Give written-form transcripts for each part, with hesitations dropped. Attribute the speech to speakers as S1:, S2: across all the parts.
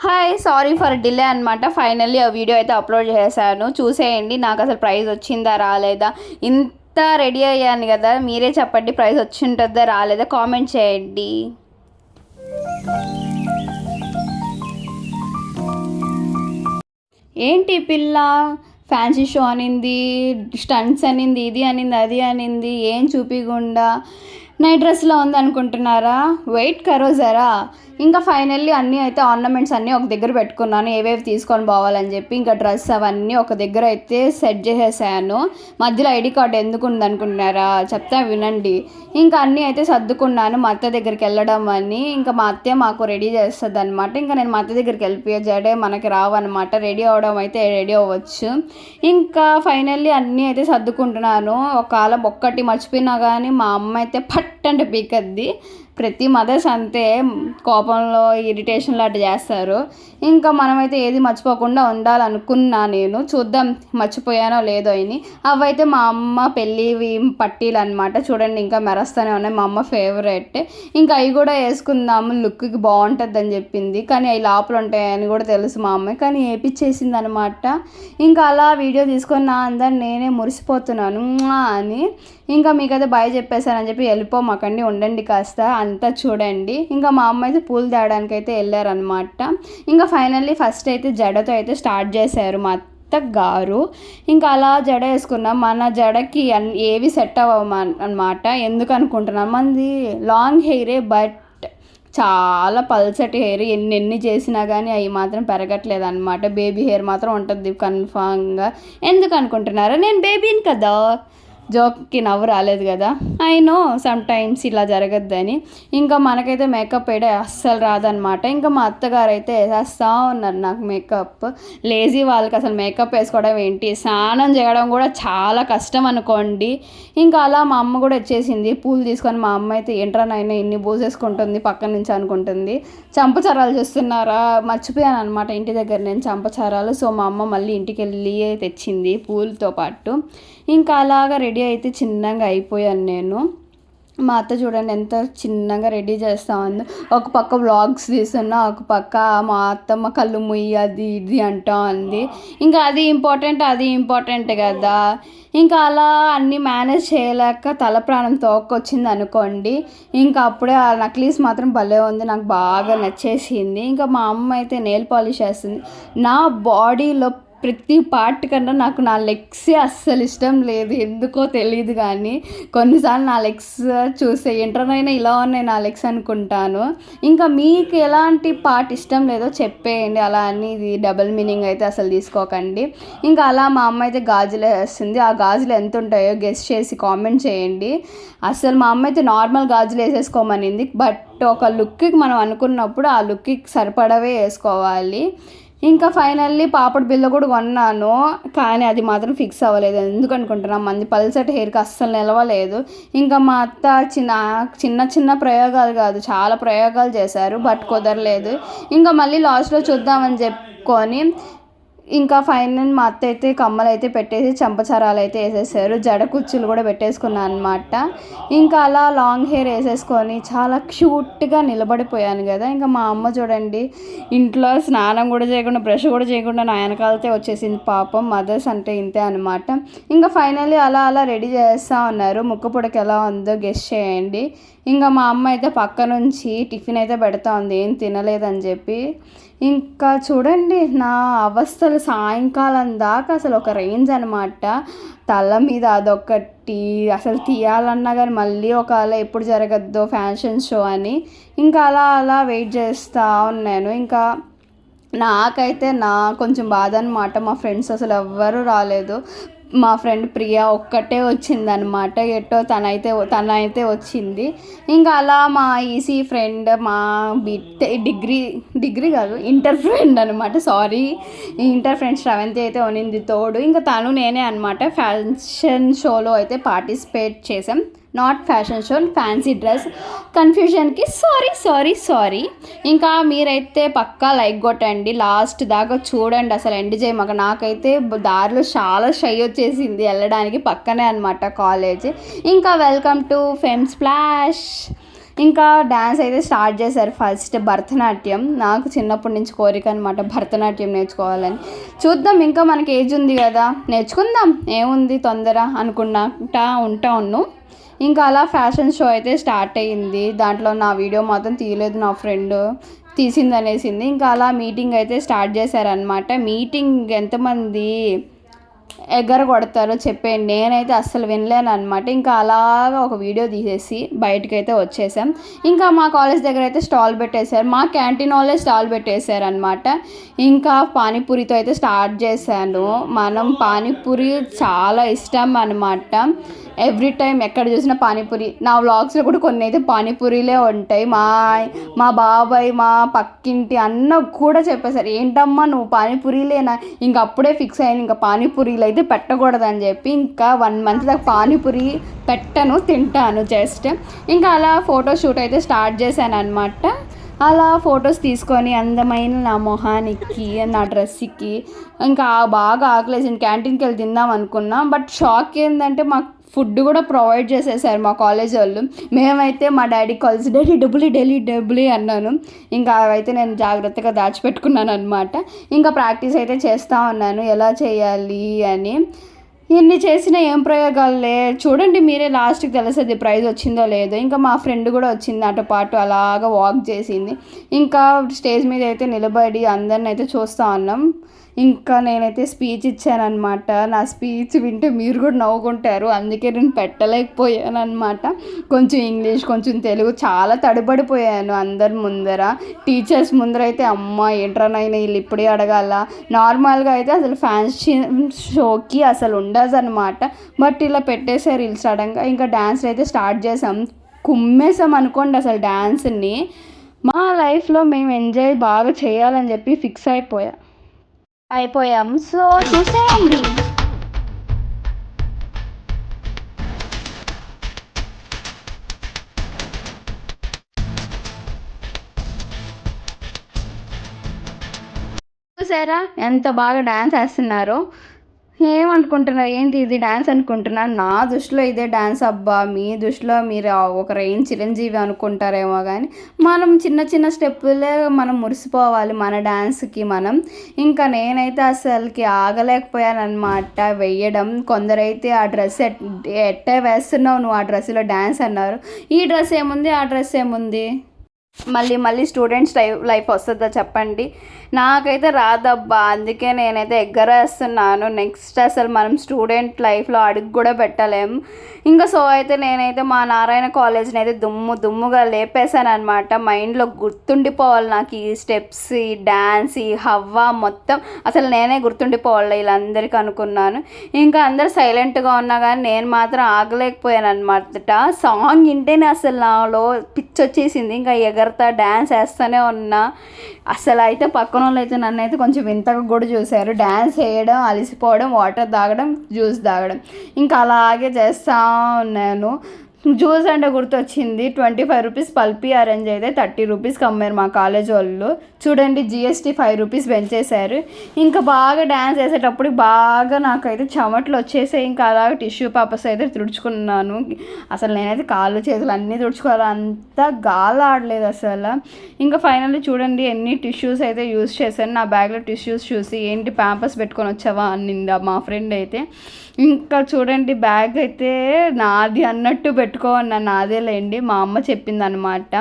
S1: Hi sorry for delay అనమాట. Finally ఆ video అయితే అప్లోడ్ చేశాను, చూసేయండి. నాకు అసలు ప్రైజ్ వచ్చిందా రాలేదా, ఇంత రెడీ అయ్యాను కదా, మీరే చెప్పండి ప్రైజ్ వచ్చి ఉంటుందా రాలేదా కామెంట్ చేయండి. ఏంటి పిల్ల ఫ్యాన్సీ షో అనింది, స్టంట్స్ అనింది, ఇది అనింది, అది అనింది, ఏం చూపికుండా నైట్ డ్రెస్లో ఉంది అనుకుంటున్నారా? వెయిట్ కరో జరా. ఇంకా ఫైనల్లీ అన్నీ అయితే ఆర్నమెంట్స్ అన్నీ ఒక దగ్గర పెట్టుకున్నాను, ఏవేవి తీసుకొని పోవాలని చెప్పి. ఇంకా డ్రెస్ అవన్నీ ఒక దగ్గర అయితే సెట్ చేసేసాను. మధ్యలో ఐడి కార్డు ఎందుకు ఉంది అనుకుంటున్నారా? చెప్తా వినండి. ఇంకా అన్నీ అయితే సర్దుకున్నాను మా అత్త దగ్గరికి వెళ్ళడం అని. ఇంకా మా అత్తే మాకు రెడీ చేస్తుంది అనమాట. ఇంకా నేను మా అత్త దగ్గరికి వెళ్ళిపోయే జడే మనకి రావన్నమాట. రెడీ అవడం అయితే రెడీ అవ్వచ్చు. ఇంకా ఫైనల్లీ అన్నీ అయితే సర్దుకుంటున్నాను. ఒకవేళ ఒక్కటి మర్చిపోయినా కానీ మా అమ్మ అయితే పట్ అంటే పీకద్ది. ప్రతి మదర్స్ అంతే, కోపంలో ఇరిటేషన్లో అట్లా చేస్తారు. ఇంకా మనమైతే ఏది మర్చిపోకుండా ఉండాలనుకున్నా నేను. చూద్దాం మర్చిపోయానో లేదో అని. అవైతే మా అమ్మ పెళ్ళి పట్టీలు అనమాట. చూడండి ఇంకా మెరస్తూనే ఉన్నాయి, మా అమ్మ ఫేవరెట్. ఇంకా అవి కూడా వేసుకుందాము, లుక్కి బాగుంటుంది అని చెప్పింది. కానీ అవి లోపల ఉంటాయని కూడా తెలుసు మా అమ్మ, కానీ వేపించేసింది అనమాట. ఇంకా అలా వీడియో తీసుకొని నా అందరు నేనే మురిసిపోతున్నాను అని. ఇంకా మీకైతే బాయ్ చెప్పేశానని చెప్పి వెళ్ళిపోమాకండి, ఉండండి కాస్త అంతా చూడండి. ఇంకా మా అమ్మ అయితే పూలు తేయడానికి అయితే వెళ్ళారనమాట. ఇంకా ఫైనల్లీ ఫస్ట్ అయితే జడతో అయితే స్టార్ట్ చేశారు మా గారు. ఇంకా అలా జడ వేసుకున్నాం. మన జడకి ఏవి సెట్ అవ్వవు అనమాట. ఎందుకు అనుకుంటున్నాం, మంది లాంగ్ హెయిరే, బట్ చాలా పల్చటి హెయిర్. ఎన్ని చేసినా కానీ అవి మాత్రం పెరగట్లేదు అనమాట. బేబీ హెయిర్ మాత్రం ఉంటుంది కన్ఫామ్గా. ఎందుకు అనుకుంటున్నారా, నేను బేబీని కదా. జోక్కి నవ్వు రాలేదు కదా. ఐ నో సమ్ టైమ్స్ ఇలా జరగద్దని. ఇంకా మనకైతే మేకప్ వేయడం అస్సలు రాదనమాట. ఇంకా మా అత్తగారు అయితే వేసేస్తూ ఉన్నారు నాకు మేకప్. లేజీ వాళ్ళకి అసలు మేకప్ వేసుకోవడం ఏంటి, స్నానం చేయడం కూడా చాలా కష్టం అనుకోండి. ఇంకా అలా మా అమ్మ కూడా వచ్చేసింది పూలు తీసుకొని. మా అమ్మ అయితే ఏంట్రానైనా ఇన్ని పూసేసుకుంటుంది పక్కన నుంచి అనుకుంటుంది. చంపచారాలు చూస్తున్నారా, మర్చిపోయాను అనమాట ఇంటి దగ్గర నేను చంపచారాలు. సో మా అమ్మ మళ్ళీ ఇంటికి వెళ్ళి తెచ్చింది పూలతో పాటు. ఇంకా అలాగా రెడీ అయితే చిన్నగా అయిపోయాను నేను. మా అత్త చూడండి ఎంత చిన్నగా రెడీ చేస్తూ ఉంది. ఒక పక్క వ్లాగ్స్ తీస్తున్నా, ఒక పక్క మా అత్తమ్మ కళ్ళు ముయ్యి అది ఇది అంటూ ఉంది. ఇంకా అది ఇంపార్టెంట్ కదా. ఇంకా అలా అన్నీ మేనేజ్ చేయలేక తల ప్రాణం తోక్కొచ్చింది అనుకోండి. ఇంకా అప్పుడే ఆ నక్లీస్ మాత్రం భలే ఉంది, నాకు బాగా నచ్చేసింది. ఇంకా మా అమ్మ అయితే నెయిల్ పాలిష్ వేస్తుంది. నా బాడీలో ప్రతి పార్ట్ కన్నా నాకు నా లెగ్సే అస్సలు ఇష్టం లేదు, ఎందుకో తెలియదు. కానీ కొన్నిసార్లు నా లెగ్స్ చూస్తే ఏంటనైనా ఇలా ఉన్నాయి నా లెగ్స్ అనుకుంటాను. ఇంకా మీకు ఎలాంటి పార్ట్ ఇష్టం లేదో చెప్పేయండి, అలా అని ఇది డబుల్ మీనింగ్ అయితే అసలు తీసుకోకండి. ఇంకా అలా మా అమ్మ అయితే గాజులు వేస్తుంది. ఆ గాజులు ఎంత ఉంటాయో గెస్ చేసి కామెంట్ చేయండి. అసలు మా అమ్మ అయితే నార్మల్ గాజులు వేసేసుకోమనింది, బట్ ఒక లుక్కి మనం అనుకున్నప్పుడు ఆ లుక్కి సరిపడవే వేసుకోవాలి. ఇంకా ఫైనల్లీ పాపడ్ బిల్ల కూడా కొన్నాను, కానీ అది మాత్రం ఫిక్స్ అవ్వలేదు. ఎందుకు అనుకుంటున్నాం, మంది పల్సటి హెయిర్కి అస్సలు నిలవలేదు. ఇంకా మా అత్త చిన్న ప్రయోగాలు కాదు చాలా ప్రయోగాలు చేశారు, బట్ కుదరలేదు. ఇంకా మళ్ళీ లాస్ట్లో చూద్దామని చెప్పుకొని ఇంకా ఫైనల్ మా అత్త అయితే కమ్మలు అయితే పెట్టేసి చంపచారాలు అయితే వేసేసారు. జడ కుచ్చులు కూడా పెట్టేసుకున్నాను అనమాట. ఇంకా అలా లాంగ్ హెయిర్ వేసేసుకొని చాలా క్యూట్గా నిలబడిపోయాను కదా. ఇంకా మా అమ్మ చూడండి ఇంట్లో స్నానం కూడా చేయకుండా బ్రష్ కూడా చేయకుండా నా వెనకాలతే వచ్చేసింది. పాపం మదర్స్ అంటే ఇంతే అనమాట. ఇంకా ఫైనల్లీ అలా రెడీ చేస్తూ ఉన్నారు. ముక్కు పుడక ఎలా ఉందో గెస్ చేయండి. ఇంకా మా అమ్మ అయితే పక్క నుంచి టిఫిన్ అయితే పెడతా ఉంది, ఏం తినలేదని చెప్పి. ఇంకా చూడండి నా అవస్థలు సాయంకాలం దాకా అసలు ఒక రేంజ్ అనమాట. తల మీద అదొకటి అసలు తీయాలన్నా కానీ మళ్ళీ ఒకవేళ ఎప్పుడు జరగద్దో ఫ్యాషన్ షో అని. ఇంకా అలా వెయిట్ చేస్తూ ఉన్నాను. ఇంకా నాకైతే కొంచెం బాధ అనమాట. మా ఫ్రెండ్స్ అసలు ఎవ్వరూ రాలేదు. మా ఫ్రెండ్ ప్రియా ఒక్కటే వచ్చిందనమాట. ఎటో తనైతే వచ్చింది. ఇంకా అలా మా ఈసీ ఫ్రెండ్, మా డిగ్రీ కాదు ఇంటర్ ఫ్రెండ్ అనమాట, సారీ ఇంటర్ ఫ్రెండ్ శ్రవంతి అయితే ఉనింది తోడు. ఇంకా తను నేనే అనమాట ఫ్యాషన్ షోలో అయితే పార్టిసిపేట్ చేసాం. Not fashion show, fancy dress. కన్ఫ్యూజన్కి సారీ. ఇంకా మీరైతే పక్కా లైక్ కొట్టండి, లాస్ట్ దాకా చూడండి, అసలు ఎండ్ చేయమాక. నాకైతే దారిలో చాలా షై వచ్చేసింది వెళ్ళడానికి, పక్కనే అనమాట కాలేజ్. ఇంకా వెల్కమ్ టు ఫెమ్ స్ప్లాష్. ఇంకా డ్యాన్స్ అయితే స్టార్ట్ చేశారు. ఫస్ట్ భరతనాట్యం, నాకు చిన్నప్పటి నుంచి కోరిక అనమాట భరతనాట్యం నేర్చుకోవాలని. చూద్దాం, ఇంకా మనకి ఏజ్ ఉంది కదా, నేర్చుకుందాం, ఏముంది తొందర అనుకుంటా ఉన్నాను. ఇంకా అలా ఫ్యాషన్ షో అయితే స్టార్ట్ అయ్యింది. దాంట్లో నా వీడియో మాత్రం తీయలేదు, నా ఫ్రెండ్ తీసింది అనేసింది. ఇంకా అలా మీటింగ్ అయితే స్టార్ట్ చేశారనమాట. మీటింగ్ ఎంతమంది ఎగ్గర కొడతారో చెప్పేయండి, నేనైతే అస్సలు వినలేను అనమాట. ఇంకా అలాగా ఒక వీడియో తీసేసి బయటకైతే వచ్చేసాం. ఇంకా మా కాలేజ్ దగ్గర అయితే స్టాల్ పెట్టేశారు, మా క్యాంటీన్ వాళ్ళే స్టాల్ పెట్టేశారు అనమాట. ఇంకా పానీపూరితో అయితే స్టార్ట్ చేశాను. మనం పానీపూరి చాలా ఇష్టం అనమాట. ఎవ్రీ టైం ఎక్కడ చూసినా పానీపూరి. నా వ్లాగ్స్లో కూడా కొన్ని అయితే పానీపూరీలే ఉంటాయి. మా బాబాయ్, మా పక్కింటి అన్న కూడా చెప్పేశారు, ఏంటమ్మా నువ్వు పానీపూరీలేనా? ఇంక అప్పుడే ఫిక్స్ అయ్యాను, ఇంకా పానీపూరీలు అయితే పెట్టకూడదని చెప్పి. ఇంకా 1 month దాకా పానీపూరి పెట్టను, తింటాను జస్ట్. ఇంకా అలా ఫోటోషూట్ అయితే స్టార్ట్ చేశాను అనమాట. అలా ఫొటోస్ తీసుకొని అందమైన నా మొహానికి, నా డ్రెస్కి ఇంకా బాగా ఆకలేసింది. క్యాంటీన్కి వెళ్ళి తిందాం అనుకున్నాం. బట్ షాక్ ఏంటంటే మాకు ఫుడ్ కూడా ప్రొవైడ్ చేసేసారు మా కాలేజ్ వాళ్ళు. మేమైతే మా డాడీ కలిసి డైలీ అన్నాను. ఇంకా అవైతే నేను జాగ్రత్తగా దాచిపెట్టుకున్నాను అనమాట. ఇంకా ప్రాక్టీస్ అయితే చేస్తూ ఉన్నాను ఎలా చేయాలి అని. ఇన్ని చేసిన ఏం ప్రయోగాలే, చూడండి మీరే, లాస్ట్కి తెలుస్తుంది ప్రైజ్ వచ్చిందో లేదో. ఇంకా మా ఫ్రెండ్ కూడా వచ్చింది నాతో పాటు, అలాగా వాక్ చేసింది. ఇంకా స్టేజ్ మీద అయితే నిలబడి అందరిని అయితే చూస్తూ ఉన్నాం. ఇంకా నేనైతే స్పీచ్ ఇచ్చానమాట. నా స్పీచ్ వింటే మీరు కూడా నవ్వుకుంటారు, అందుకే నేను పెట్టలేకపోయాను అనమాట. కొంచెం ఇంగ్లీష్, కొంచెం తెలుగు, చాలా తడిపడిపోయాను అందరి ముందర. టీచర్స్ ముందర అయితే అమ్మ ఏంట్రానైనా వీళ్ళు ఇప్పుడే అడగాల. నార్మల్గా అయితే అసలు ఫ్యాషన్ షోకి అసలు ఉండదు అనమాట. బట్ ఇలా పెట్టేశారు వీళ్ళు సడన్గా. ఇంకా డ్యాన్స్ అయితే స్టార్ట్ చేసాం, కుమ్మేసాం అనుకోండి అసలు డ్యాన్స్ని. మా లైఫ్లో మేము ఎంజాయ్ బాగా చేయాలని చెప్పి ఫిక్స్ అయిపోయాం. సో చూసేయండి. చూసారా ఎంత బాగా డ్యాన్స్ వేస్తున్నారో? ఏమనుకుంటున్నారు, ఏంటి ఇది డ్యాన్స్ అనుకుంటున్నారు? నా దృష్టిలో ఇదే డ్యాన్స్ అబ్బా. మీ దృష్టిలో మీరు ఒక రేంజ్ చిరంజీవి అనుకుంటారేమో, కానీ మనం చిన్న చిన్న స్టెప్పులే మనం మురిసిపోవాలి మన డ్యాన్స్కి మనం. ఇంకా నేనైతే అసలుకి ఆగలేకపోయాను అనమాట వేయడం. కొందరైతే ఆ డ్రెస్ ఎట్టే వేస్తున్నావు నువ్వు, ఆ డ్రెస్లో డ్యాన్స్ అన్నారు. ఈ డ్రెస్ ఏముంది, ఆ డ్రెస్ ఏముంది, మళ్ళీ స్టూడెంట్స్ లైఫ్ వస్తుందా చెప్పండి? నాకైతే రాదబ్బా. అందుకే నేనైతే ఎగ్గరేస్తున్నాను. నెక్స్ట్ అసలు మనం స్టూడెంట్ లైఫ్లో అడుగు కూడా పెట్టలేము. ఇంకా సో అయితే నేనైతే మా నారాయణ కాలేజ్ని అయితే దుమ్ముగా లేపేశాను అనమాట. మైండ్లో గుర్తుండిపోవాలి నాకు ఈ స్టెప్స్, ఈ డ్యాన్స్, ఈ హవ్వా మొత్తం అసలు నేనే గుర్తుండిపోవాలి వీళ్ళందరికీ అనుకున్నాను. ఇంకా అందరు సైలెంట్గా ఉన్నా కానీ నేను మాత్రం ఆగలేకపోయాను అనమాట. సాంగ్ వింటేనే అసలు నాలో పిచ్చి వచ్చేసింది. ఇంకా ఎగరతా డ్యాన్స్ వేస్తూనే ఉన్నా. అసలు అయితే పక్కన వాళ్ళు అయితే నన్ను అయితే కొంచెం వింతగా కూడా చూశారు. డ్యాన్స్ వేయడం, అలసిపోవడం, వాటర్ తాగడం, జ్యూస్ తాగడం, ఇంకా అలాగే చేస్తూ ఉన్నాను. జ్యూస్ అంటే గుర్తొచ్చింది, 25 రూపీస్ పల్పీ ఆరెంజ్ అయితే 30 రూపీస్కి అమ్మారు మా కాలేజ్ వాళ్ళు. చూడండి GST 5 రూపీస్ పెంచేశారు. ఇంకా బాగా డ్యాన్స్ వేసేటప్పుడు బాగా నాకైతే చెమటలు వచ్చేసాయి. ఇంకా అలాగే టిష్యూ పేపర్స్ అయితే తుడుచుకున్నాను. అసలు నేనైతే కాళ్ళు చేతులు అన్నీ తుడుచుకోవాలి, అంతా గాలి ఆడలేదు అసలు. ఇంకా ఫైనల్లీ చూడండి ఎన్ని టిష్యూస్ అయితే యూజ్ చేశాను. నా బ్యాగ్లో టిష్యూస్ చూసి ఏంటి పేపర్స్ పెట్టుకొని వచ్చావా అనిందా మా ఫ్రెండ్ అయితే. ఇంకా చూడండి బ్యాగ్ అయితే నాది అన్నట్టు పెట్టుకోవన్నా, నాదేలేండి, మా అమ్మ చెప్పింది అనమాట.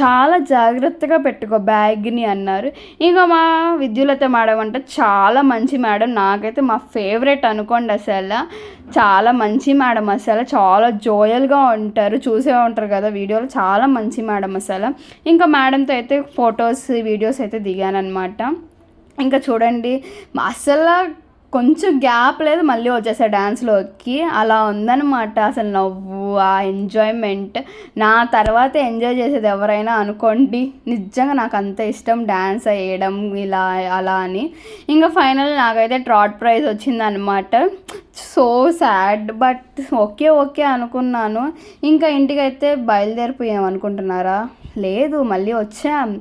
S1: చాలా జాగ్రత్తగా పెట్టుకో బ్యాగ్ని అన్నారు. ఇంకా మా విద్యులత మేడం అంటే చాలా మంచి మేడం, నాకైతే మా ఫేవరెట్ అనుకోండి. అసలు చాలా మంచి మేడం, అసలు చాలా జోయల్గా ఉంటారు, చూసే ఉంటారు కదా వీడియోలో, చాలా మంచి మేడం అసలు. ఇంకా మేడంతో అయితే ఫొటోస్ వీడియోస్ అయితే దిగానమాట. ఇంకా చూడండి అసలు కొంచెం గ్యాప్ లేదు, మళ్ళీ వచ్చేసాడు డ్యాన్స్లోకి. అలా ఉందన్నమాట అసలు నవ్వు, ఆ ఎంజాయ్మెంట్. నా తర్వాత ఎంజాయ్ చేసేది ఎవరైనా అనుకోండి. నిజంగా నాకు అంత ఇష్టం డ్యాన్స్ వేయడం ఇలా అలా అని. ఇంకా ఫైనల్ నాకైతే ట్రాట్ ప్రైజ్ వచ్చిందనమాట. సో సాడ్, బట్ ఓకే అనుకున్నాను. ఇంకా ఇంటికైతే బయలుదేరిపోయాం అనుకుంటున్నారా? లేదు, మళ్ళీ వచ్చాం.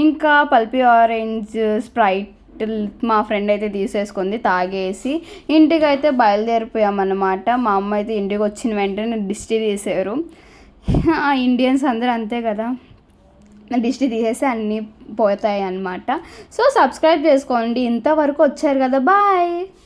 S1: ఇంకా పల్పీ ఆరెంజ్, స్ప్రైట్ మా ఫ్రెండ్ అయితే తీసేసుకుంది, తాగేసి ఇంటికి అయితే బయలుదేరిపోయామన్నమాట. మా అమ్మ అయితే ఇంటికి వచ్చిన వెంటనే దిష్టి తీసారు. ఇండియన్స్ అందరూ అంతే కదా, దిష్టి తీసేసి అన్నీ పోతాయి అన్నమాట. సో సబ్స్క్రైబ్ చేసుకోండి, ఇంతవరకు వచ్చారు కదా, బాయ్.